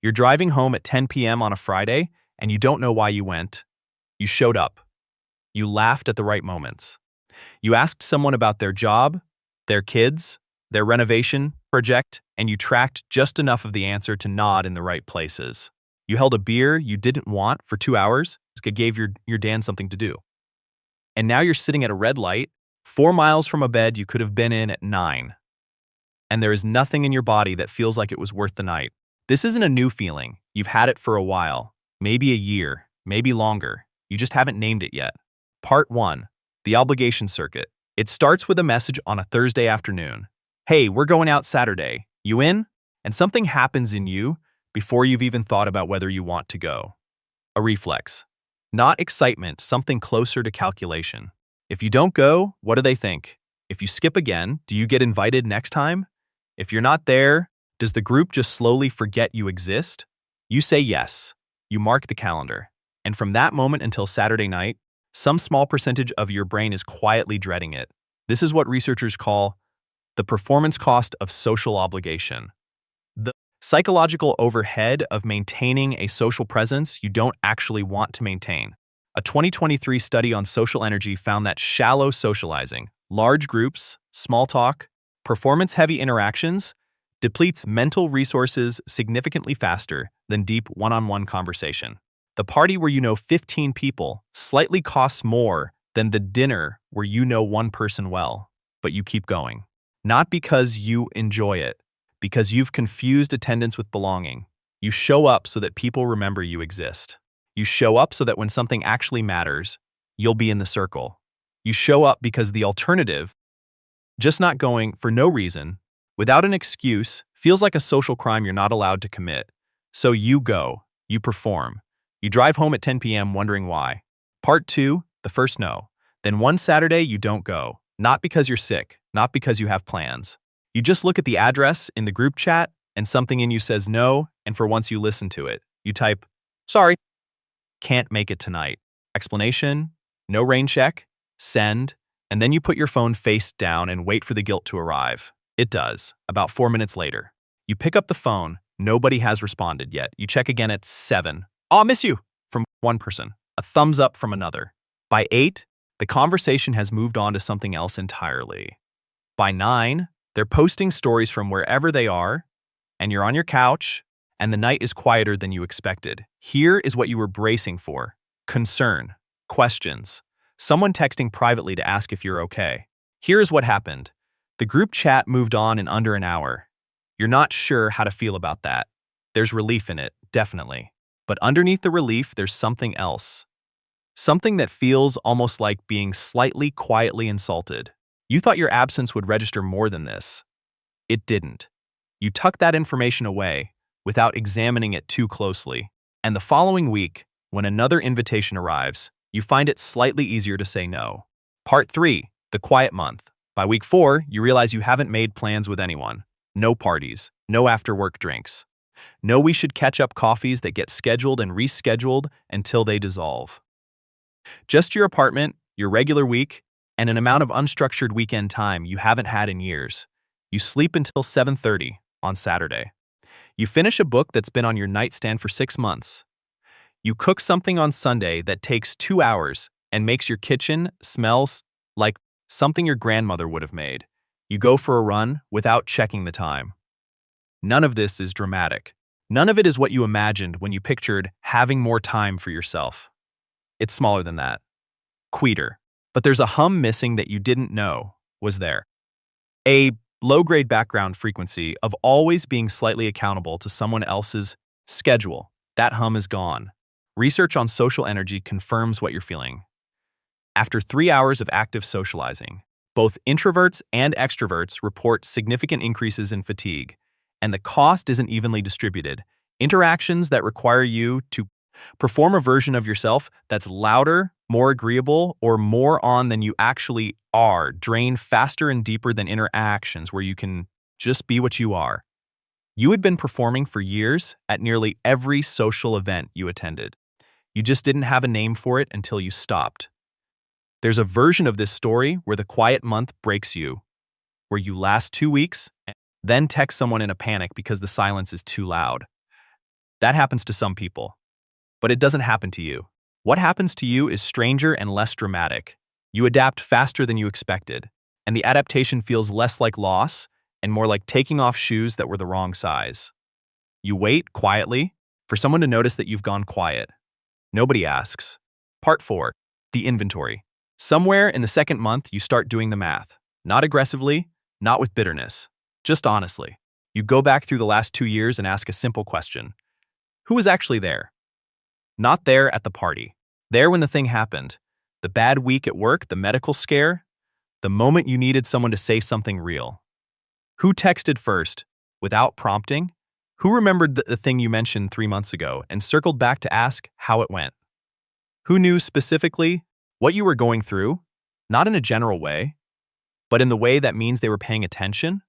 You're driving home at 10 p.m. on a Friday, and you don't know why you went. You showed up. You laughed at the right moments. You asked someone about their job, their kids, their renovation project, and you tracked just enough of the answer to nod in the right places. You held a beer you didn't want for 2 hours, it gave your Dan something to do. And now you're sitting at a red light, 4 miles from a bed you could have been in at 9. And there is nothing in your body that feels like it was worth the night. This isn't a new feeling. You've had it for a while, maybe a year, maybe longer. You just haven't named it yet. Part 1. The obligation circuit. It starts with a message on a Thursday afternoon. Hey, we're going out Saturday. You in? And something happens in you before you've even thought about whether you want to go. A reflex. Not excitement, something closer to calculation. If you don't go, what do they think? If you skip again, do you get invited next time? If you're not there, does the group just slowly forget you exist? You say yes. You mark the calendar. And from that moment until Saturday night, some small percentage of your brain is quietly dreading it. This is what researchers call the performance cost of social obligation. The psychological overhead of maintaining a social presence you don't actually want to maintain. A 2023 study on social energy found that shallow socializing, large groups, small talk, performance-heavy interactions, depletes mental resources significantly faster than deep one-on-one conversation. The party where you know 15 people slightly costs more than the dinner where you know one person well, but you keep going. Not because you enjoy it, because you've confused attendance with belonging. You show up so that people remember you exist. You show up so that when something actually matters, you'll be in the circle. You show up because the alternative, just not going for no reason, without an excuse, feels like a social crime you're not allowed to commit. So you go, you perform. You drive home at 10 p.m. wondering why. Part 2, the first no. Then one Saturday you don't go. Not because you're sick, not because you have plans. You just look at the address in the group chat and something in you says no, and for once you listen to it. You type, sorry, can't make it tonight. Explanation, no rain check, send, and then you put your phone face down and wait for the guilt to arrive. It does, about 4 minutes later. You pick up the phone, nobody has responded yet. You check again at 7. Oh, I miss you, from one person. A thumbs up from another. By 8, the conversation has moved on to something else entirely. By 9, they're posting stories from wherever they are, and you're on your couch, and the night is quieter than you expected. Here is what you were bracing for. Concern. Questions. Someone texting privately to ask if you're okay. Here is what happened. The group chat moved on in under an hour. You're not sure how to feel about that. There's relief in it, definitely. But underneath the relief, there's something else. Something that feels almost like being slightly quietly insulted. You thought your absence would register more than this. It didn't. You tucked that information away without examining it too closely. And the following week, when another invitation arrives, you find it slightly easier to say no. Part 3, the quiet month. By week 4, you realize you haven't made plans with anyone. No parties, no after-work drinks. No we should catch up coffees that get scheduled and rescheduled until they dissolve. Just your apartment, your regular week, and an amount of unstructured weekend time you haven't had in years. You sleep until 7:30 on Saturday. You finish a book that's been on your nightstand for 6 months. You cook something on Sunday that takes 2 hours and makes your kitchen smells like something your grandmother would have made. You go for a run without checking the time. None of this is dramatic. None of it is what you imagined when you pictured having more time for yourself. It's smaller than that. Quieter. But there's a hum missing that you didn't know was there. A low-grade background frequency of always being slightly accountable to someone else's schedule. That hum is gone. Research on social energy confirms what you're feeling. After 3 hours of active socializing, both introverts and extroverts report significant increases in fatigue, and the cost isn't evenly distributed. Interactions that require you to perform a version of yourself that's louder, more agreeable, or more on than you actually are drain faster and deeper than interactions where you can just be what you are. You had been performing for years at nearly every social event you attended. You just didn't have a name for it until you stopped. There's a version of this story where the quiet month breaks you, where you last 2 weeks and then text someone in a panic because the silence is too loud. That happens to some people. But it doesn't happen to you. What happens to you is stranger and less dramatic. You adapt faster than you expected, and the adaptation feels less like loss and more like taking off shoes that were the wrong size. You wait quietly for someone to notice that you've gone quiet. Nobody asks. Part 4. The inventory. Somewhere in the second month, you start doing the math. Not aggressively, not with bitterness, just honestly. You go back through the last 2 years and ask a simple question. Who was actually there? Not there at the party. There when the thing happened. The bad week at work, the medical scare, the moment you needed someone to say something real. Who texted first, without prompting? Who remembered the thing you mentioned 3 months ago and circled back to ask how it went? Who knew specifically what you were going through, not in a general way, but in the way that means they were paying attention?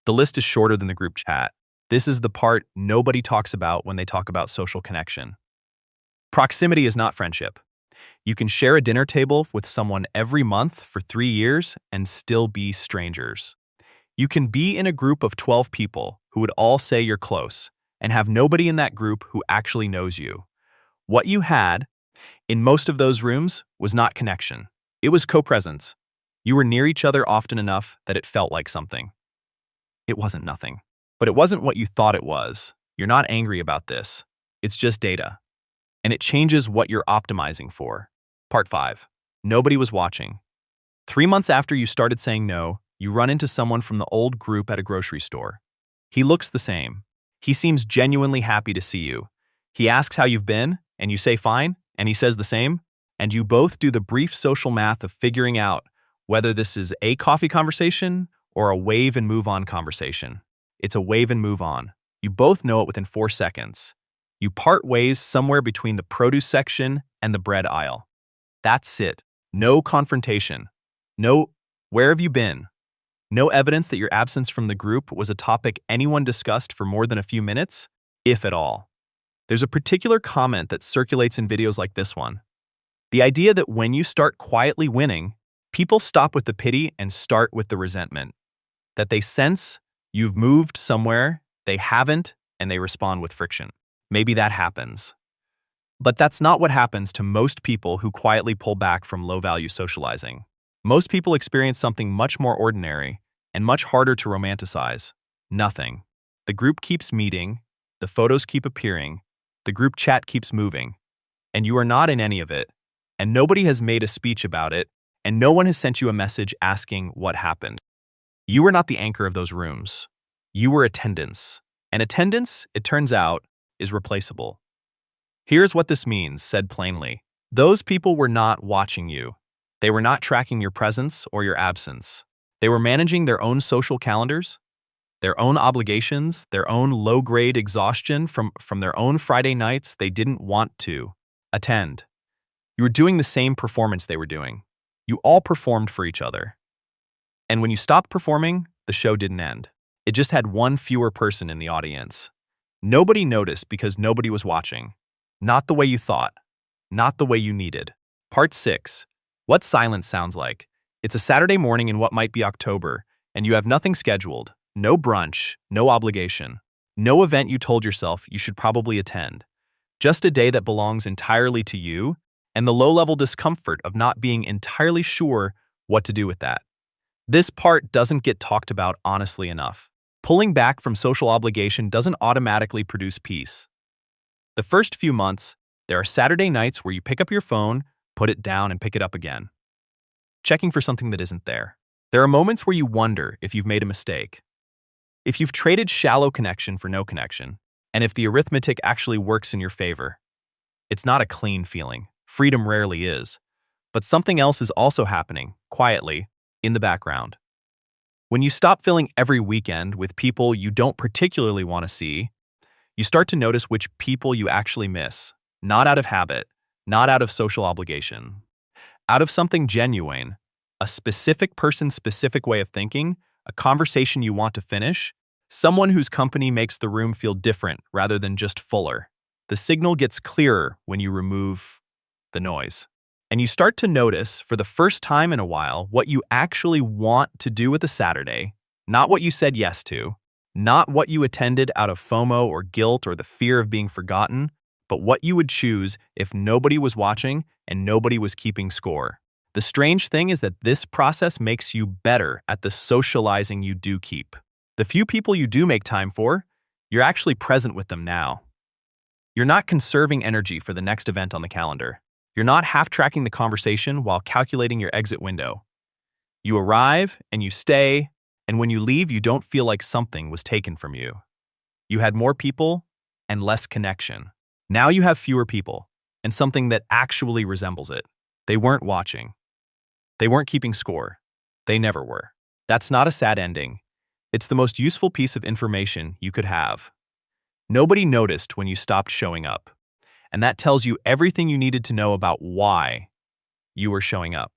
The list is shorter than the group chat. This is the part nobody talks about when they talk about social connection. Proximity is not friendship. You can share a dinner table with someone every month for 3 years and still be strangers. You can be in a group of 12 people who would all say you're close and have nobody in that group who actually knows you. What you had in most of those rooms was not connection. It was co-presence. You were near each other often enough that it felt like something. It wasn't nothing. But it wasn't what you thought it was. You're not angry about this. It's just data. And it changes what you're optimizing for. Part 5. Nobody was watching. 3 months after you started saying no, you run into someone from the old group at a grocery store. He looks the same. He seems genuinely happy to see you. He asks how you've been, and you say fine, and he says the same, and you both do the brief social math of figuring out whether this is a coffee conversation or a wave and move on conversation. It's a wave and move on. You both know it within 4 seconds. You part ways somewhere between the produce section and the bread aisle. That's it. No confrontation. No, where have you been? No evidence that your absence from the group was a topic anyone discussed for more than a few minutes, if at all. There's a particular comment that circulates in videos like this one. The idea that when you start quietly winning, people stop with the pity and start with the resentment. That they sense you've moved somewhere, they haven't, and they respond with friction. Maybe that happens. But that's not what happens to most people who quietly pull back from low-value socializing. Most people experience something much more ordinary and much harder to romanticize. Nothing. The group keeps meeting, the photos keep appearing, the group chat keeps moving, and you are not in any of it, and nobody has made a speech about it, and no one has sent you a message asking what happened. You were not the anchor of those rooms. You were attendance. And attendance, it turns out, is replaceable. Here's what this means, said plainly. Those people were not watching you. They were not tracking your presence or your absence. They were managing their own social calendars, their own obligations, their own low-grade exhaustion from their own Friday nights they didn't want to attend. You were doing the same performance they were doing. You all performed for each other. And when you stopped performing, the show didn't end. It just had one fewer person in the audience. Nobody noticed because nobody was watching. Not the way you thought. Not the way you needed. Part 6. What silence sounds like. It's a Saturday morning in what might be October, and you have nothing scheduled. No brunch, no obligation. No event you told yourself you should probably attend. Just a day that belongs entirely to you, and the low-level discomfort of not being entirely sure what to do with that. This part doesn't get talked about honestly enough. Pulling back from social obligation doesn't automatically produce peace. The first few months, there are Saturday nights where you pick up your phone, put it down, and pick it up again, checking for something that isn't there. There are moments where you wonder if you've made a mistake, if you've traded shallow connection for no connection, and if the arithmetic actually works in your favor. It's not a clean feeling. Freedom rarely is. But something else is also happening, quietly, in the background. When you stop filling every weekend with people you don't particularly want to see, you start to notice which people you actually miss, not out of habit, not out of social obligation, out of something genuine, a specific person's specific way of thinking, a conversation you want to finish, someone whose company makes the room feel different rather than just fuller. The signal gets clearer when you remove the noise. And you start to notice, for the first time in a while, what you actually want to do with a Saturday, not what you said yes to, Not what you attended out of FOMO or guilt or the fear of being forgotten, but what you would choose if nobody was watching and nobody was keeping score. The strange thing is that this process makes you better at the socializing you do keep. The few people you do make time for, you're actually present with them now. You're not conserving energy for the next event on the calendar. You're not half-tracking the conversation while calculating your exit window. You arrive and you stay, and when you leave, you don't feel like something was taken from you. You had more people and less connection. Now you have fewer people and something that actually resembles it. They weren't watching. They weren't keeping score. They never were. That's not a sad ending. It's the most useful piece of information you could have. Nobody noticed when you stopped showing up, and that tells you everything you needed to know about why you were showing up.